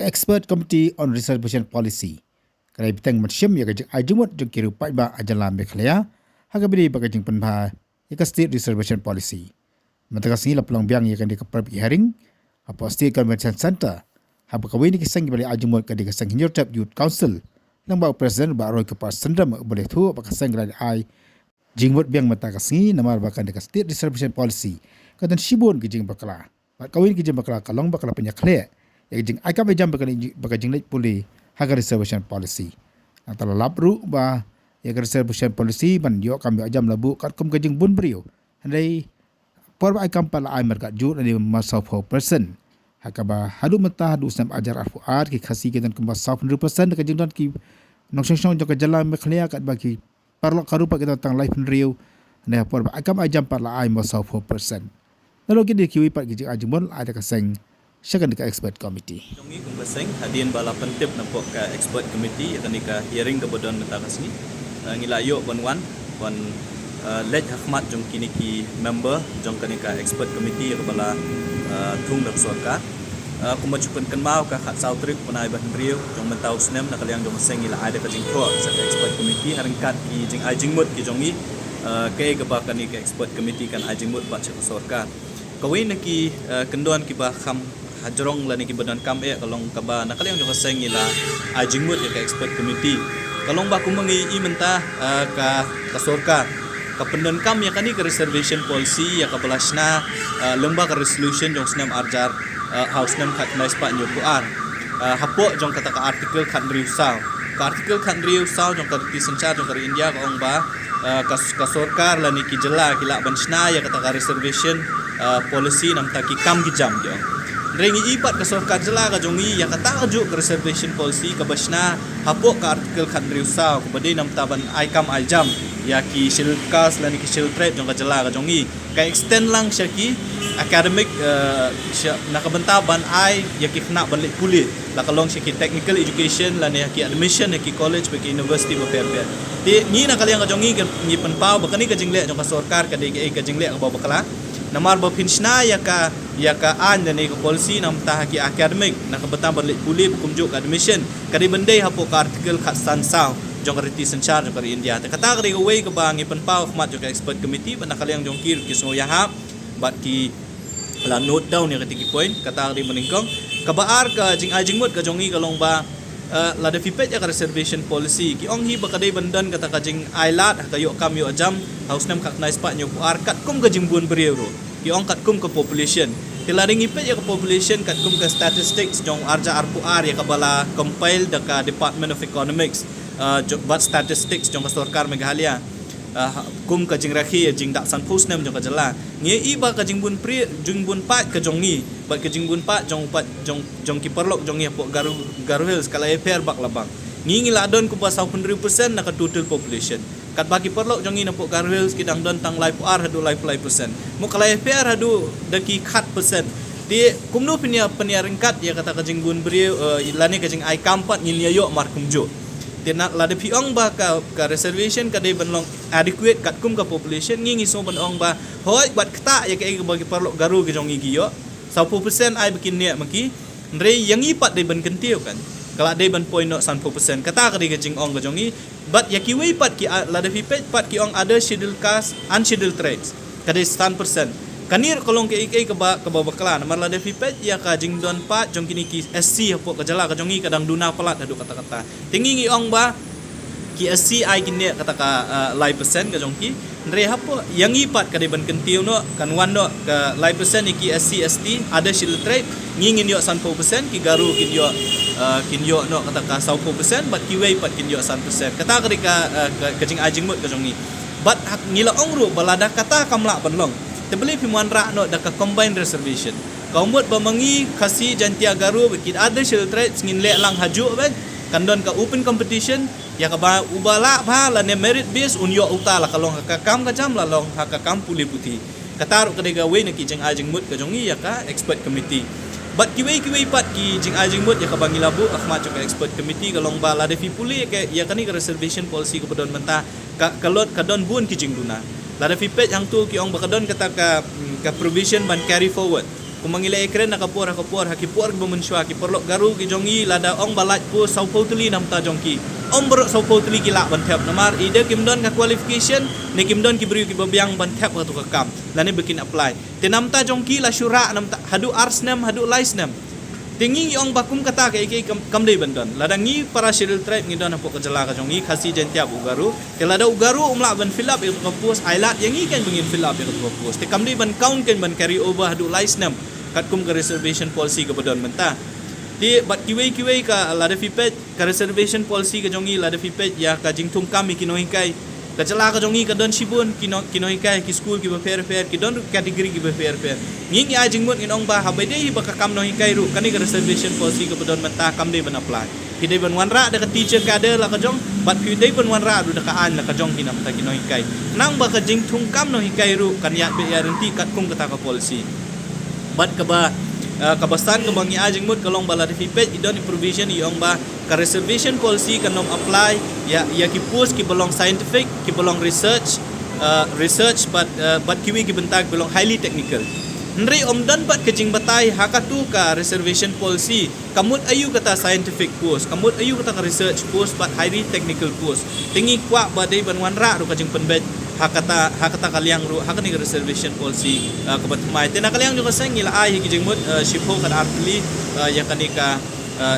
ka expert committee on reservation policy kai bitang matshim ya ka ajumot jong kiru pai ba ajala mekhlaya haga bidi ba ka jing panba ya ka state reservation policy mataka singi laplang biang ya kan di ka public hearing apa state convention center hab ka weni ki sang bali ajumot ka di ka sang hinyor tap youth council nang ba president ba roi ka pa sandram boleh thu ba ka sang rai ai jingmot biang mataka singi namar ba kan di ka state reservation policy ka dan shibon ki jing bakala ba ka weni ki jing bakala kalong bakala penyakle ya jing ai ka ba jam ba jing lek puli haga reservation policy antara labru ba ya reservation policy ban yo kam jam labu kat kum gajing bun brio handai por ai kam pala ai marka ju ni masau 4% hakaba hadu mata hadu sam ajar arfu ar ki khasi ke dan kum masau 100% ka jing don ki nok song jong ka jala me khlia kat bagi parlo karu pa kita tang life rio ne por ai kam ai jam pala ai masau 4% lalu ki ki wi pat ki jing ajmol ada ka seng Syakan dekat expert committee. Kami kumpaseng hadian bala pentip nampak ke expert committee akan nika hearing ke bodon mentara sini. Ngilayo ban lej hakmat jong kini ki member jong kanika expert committee ke bala tung dak sorka. Kumajupan kan mau ka khat sau trip punai ban rio jong mentau snem nak kaliang jong seng ila ada ka jing pro sa expert committee haringkat ki jing ajing mut ki jong ni ke ba kanika expert committee kan ajing mut ba sorka. Kawin ki kenduan ki ba kham hajrong lani ki badan kam kalong kaba nakaliang jong seng ila ajingmut ya ka expert committee kalong ba kumangi i menta ka sorka ka pendan kam ya kani ka reservation policy ya ka balasna lomba ka resolution jong snam arjar house nam khat nais pa nyu kuar hapo jong kata ka article khat riu saw ka article khat riu saw jong ka ti sanchar jong ka India ka ong ba ka sorkar lani ki jela ki la bansna ya kata ka reservation policy nam ta ki kam ki jam jong Rengi ipat ke sorkar jela ka jongi ya kata ajuk ke reservation policy ke basna hapok ke artikel khat riusau ke badai nam taban aikam aljam ya ki silkas lani ki siltrate jong ka jela ka jongi ka extend lang syaki academic nakabentaban ai ya ki kena balik kulit la kalong syaki technical education lani ki admission ki college bagi university berper ti ni nakaliang ka jongi ni penpau bakani ka jingle jong ka sorkar ka dei ka jingle ka babakala namar bapinshna ya ka an dan ko policy nam ta ki academic nak betam balik kulit kumjuk admission kadi bendai hapo ka artikel khat san saw jong reti sanchar jong kari India ta kata kadi way ka bangi penpau khmat jong expert committee ban nakaliang jong kir ki so ya bat ki la note down ya kati point kata kadi meningkong kabaar ka jing ajingmut ka jongi kalong ba la de fipet ya ka reservation policy ki ong hi ba kadai bandan kata ka jing ailat kayo kam yo jam house nam khat nais pa nyu ar kat kum ka jimbun beriero ki ong kat kum ka population tilaring ipet ya ka population kat kum ka statistics jong arja arpu ar ya ka bala compile da ka department of economics but statistics jong ka sarkar Meghalaya kum ka jing rakhi jing dak san pus nam jong ka jala nge iba ka jingbun pri jingbun pa ka jong ni ba ka jingbun pa jong ki perlok jong ya po garu hills kala fair bak labang ngi ladon ku pasau 100% na ka total population kat bagi perlok jong ni na po garu hills kidang don tang life ar hadu life percent mo kala fair hadu daki khat percent di kumno penia ringkat ya kata ka jingbun bri ilani ka jing ai kampat ngi yo mar kumjo tinak la de piong ba ka reservation ka de banlong adequate kat kum ka population ngi so banong ba hoi bat kta ya ka bagi perlok garu ke jong gi yo 10% ai bikin ni maki re yang ipat de ban kentiu kan kala de ban point 10% kata ka de jing ong ka jongi but ya ki wei pat ki la de pipet pat ki ong ada scheduled caste unscheduled trades ka de 10% kanir kolong ke ke ba baklan mar la de pipet ya ka jing don pat jong kini ki SC hapo ka jala ka jongi kadang duna pelat hadu kata-kata tingi ngi ong ba ki SC ai kini kata ka live percent ka jong ki re hapo yang ipat ka de ban kentiu no kan wan no ka live percent ki SC ST ada scheduled trade ngingin yo 10% ki garu kin yo no kata ka 10% but ki wei pat kin yo 100% kata ka jing ajing mut ka jong ni but hak ngila ong ru balada kata kamla banlong tebeli pimuan rak no da ka combined reservation kaumut bamangi khasi jantia garu bikit ada scheduled trade ngin le lang haju ben kandon ka open competition ya ka ba ubala ba la ne merit base unyo utala kalong ka kam ka jam la long ka kam puli putih katar ka de we na ki jing ajing mut ka jongi ya ka expert committee but kiwei pat ki jing ajing mut ya ka bangi labu akhmat ka expert committee kalong ba la de fi puli ya kani ka reservation policy ka bodon menta ka kalot kadon bun ki jing duna la de fi pet yang tu ki ong bakadon kata ka provision ban carry forward kumangila ekren nakapor hakipor bumunshwa ki porlok garu ki jongi lada ong balat pu sau potuli nam ta jongki ong borok sau potuli ki la ban thep namar ide kimdon ka qualification ne kimdon ki bri ki babyang ban thep ka tu ka kam lani bikin apply te nam ta jongki la syura nam ta hadu arsnam hadu laisnam tinggi ong bakum kata ke kamdei bandon ladangi para schedule tribe ngidon apo kejala ka jongi khasi jentia ugaru te lada ugaru umla ban fill up itu post ailat yang kan bengin fill up itu post te kamdei ban count kan ban carry over hadu laisnam katkum ke reservation policy ke badon mentah ti bat kiwei ka lada fipet ka reservation policy ke jongi lada fipet ya ka jingtung kami kinoi kai kacela ka jongi ka don shibun kinoi kai ki school ki fair ki don category ki fair nging ya jingmut nginong ba habede ba ka kam noi kai ru kani ka reservation policy ka badon mentah kam de ban apply ki de ban wanra de ka teacher ka de la ka jong bat ki de ban wanra du de ka an la ka jong kinam ta kinoi kai nang ba ka jingtung kam noi kai ru kan ya be ya renti kat kum kata ka policy bat ka ba kabasan ke bangi ajing mut kalong bala defipet idon provision iong ba ka reservation policy kanom apply ya ki post ki belong scientific ki belong research but kiwi ki bentag belong highly technical nri omdan bat kejing batai hakatu ka reservation policy kamut ayu kata scientific post kamut ayu kata ka research post but highly technical post tingi kwa badai banwan ra ru kajing penbet hakata kaliang ru hakani reservation policy kabat mai tena kaliang juga sang ngila ai kijing mut shipho kan artli ya kanika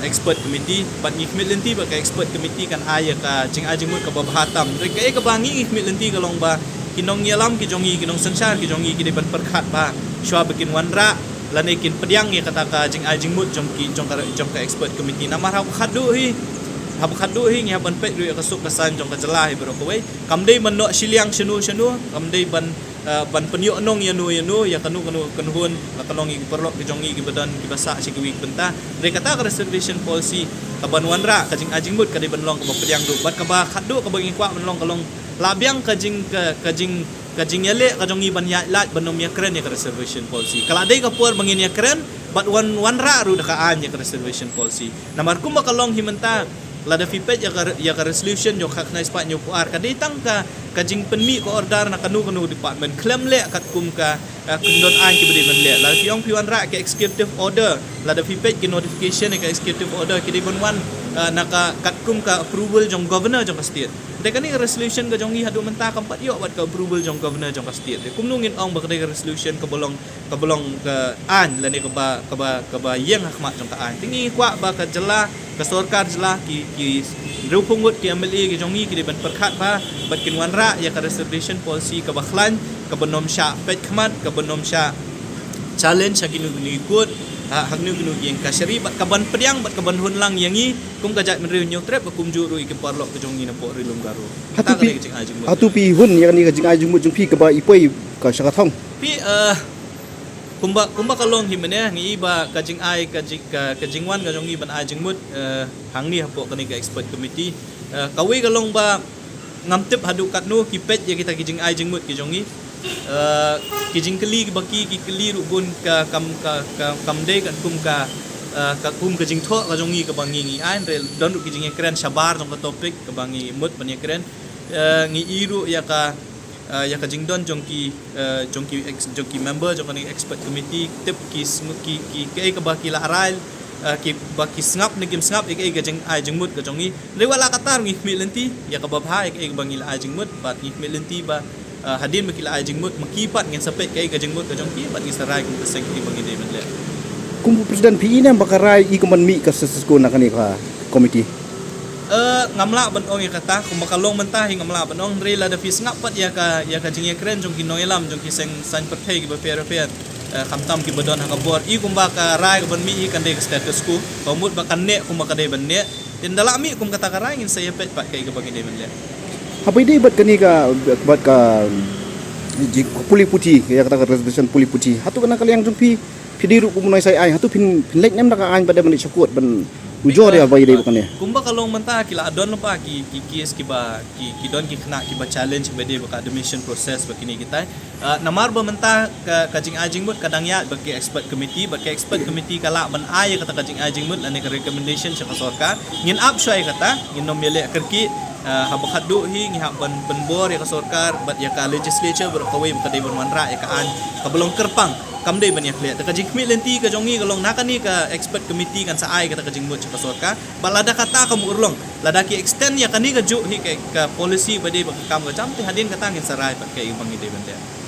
expert committee bat ngikmit lenti ba ka expert committee kan ai ka jing ajing mut ka babahatam rek ka bangi ngikmit lenti kalong ba kinong yalam ki jongi kinong sansar ki jongi ki depan perkhat ba shwa bikin wanra lane kin pediang ya kata ka jing ajing mut jong ka expert committee namar ha khadu hi hab khadu hi ngi ban pet ru ka suk kasan jong ka jelah bro ko wei kamdei man no siliang shenu kamdei ban penyo nong yanu ya kanu kanhun kalong gi perlok ki jongi ki badan ki basa si ki wik benta re kata ka reservation policy ka ban wanra ka jing ajing mut ka de ban long ka pediang du bat ka ba khadu ka bangi kwa ban long kalong labiang ka jing yale ka jongi ban ya lat banom ya kren ya ka reservation policy kala dei ka por bangin ya kren bat wanra ru da ka an ya ka reservation policy namar kum kalong himenta lada fipet ya ka resolution yo hak na ispat nyo puar ka ditang ka kajing penmi ko order na kanu department claim le kat kum ka kundon an ki beri le la piong piwan ra ka executive order lada fipet ki notification ka executive order ki dibon wan na ka kat kum ka approval jong governor jong ka state de kani resolution ka jong hadu menta kampat yo wat ka approval jong governor jong ka state kum nungin ong ba ka resolution ka bolong ka an la ni ka ba yang hakmat jong ka an tingi kwa ba ka jela ka sarkar jela ki rupungut ki MLA ki jongi ki deban perkhat ba batkin wanra ya ka reservation policy ka bakhlan ka benom sya pet khmat ka benom sya challenge hakinu ni ikut haknu gnu yang ka syari bat ka ban pediang bat ka ban hunlang yangi kum ka jat menriu nyotrep kum juru ik parlok ka jongi na po rilum garu hatu pi hun yang ni ka jing ajung mut jung pi ka ba ipoi ka syakathong pi kumba kalong himene ngi ba kajing ai kajing wan ka jongi ban ajing mut hang ni hapo kani ka expert committee kawi kalong ba ngamtip hadu katnu kipet ya kita kijing ai jingmut ki jongi kijing keli ki baki ki keli rubun ka kam de kan kum ka kum kajing tho ka jongi ka bangi ngi ai rel don kijing ekran sabar jong ka topik ka bangi mut ban ekran ngi iru ya ka jingdon jongki member jongki expert committee tip ki ka baki la aral ki baki snap ni kim snap ik jing ai jingmut ka jongi rewala katar ngi milenti ya ka babha ik bangi la jingmut bat ngi milenti ba hadin makila ai jingmut makipat ngin sapet ka jingmut ka jongki bat ngi sarai ku seng ki bangi de menle kum presiden PI na bakarai i kaman mi ka sesko na kani ka committee ngamla ban ong kata kum makalong mentah hing ngamla ban ong re la da fis ngapat ya ka jing ekren jong ki noilam jong ki seng san perthai ki ba fair khamtam ki badon ha bor i kum ba ka rai ban mi i kan de status ku komut ba kan ne kum ba ka de ban ne tin dala mi kum kata ka rai ngin saya pet pak kai ka bagi de ban le hapai dei bat kani ka bat ka puli putih ya kata reservation puli putih hatu kana kaliang jong pi pidiru kum noi sai ai hatu pin lek nem ka an pada ban syakut ban ujor ya bagi dei bukan ya kumba kalong mentah kila adon pa ki kies ki don ki kena ki ba challenge bede ba admission process ba kini kita namar ba mentah kajing ajing mut kadang ya bagi expert committee kala ban ay kata kajing ajing mut ane recommendation sa sarkar ngin up syai kata ngin nom yele kerki habak hadu hi ngi ban bor ya ka sarkar bat ya ka legislature ber kawai ba kadai ban wanra ya ka an ka belong kerpang kam dei ban ya clear ta kajing mi lenti ka jongi ka long nakani ka expert committee kan sa ai ka ta kajing mut ka sot ka balada kata ka mu urlong lada ki extend ya kani ka ju hi ka policy ba dei ba kam ka cham te hadin ka tangin sarai pa ka ibang ide ban